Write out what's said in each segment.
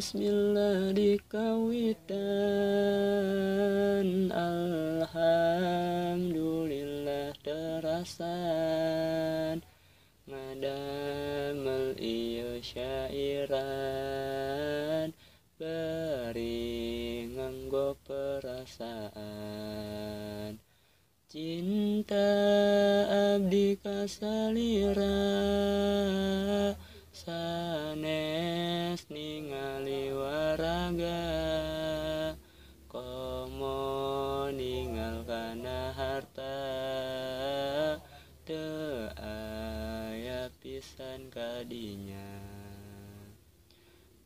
bismillah dikawitan, alhamdulillah terasan, ngadamel ieu syairan, beri nganggo perasaan. Cinta abdi kasalira, sanes ningali waraga, komo ningal kana harta, teu aya pisan kadinya.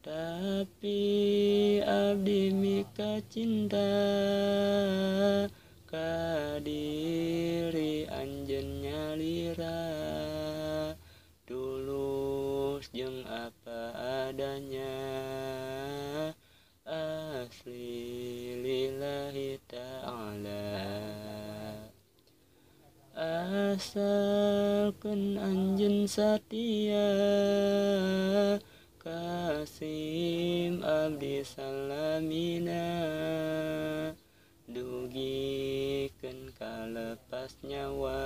Tapi abdi mika cinta, ka diri anjeun nyalira, tulus jeung apa adanya, asli lillahi ta'ala. Asalkeun anjeun satia, kasim abdi salamina, dugikeun kalepas nyawa,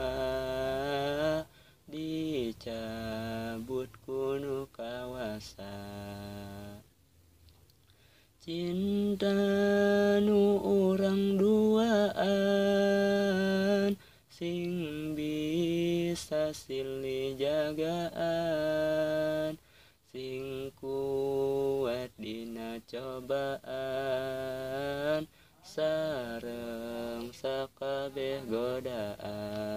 dicabut ku kawasa. Cinta nu urang duaan, sing bisa silih jagaan, sing kuat dina cobaan, sareng sakabeh godaan.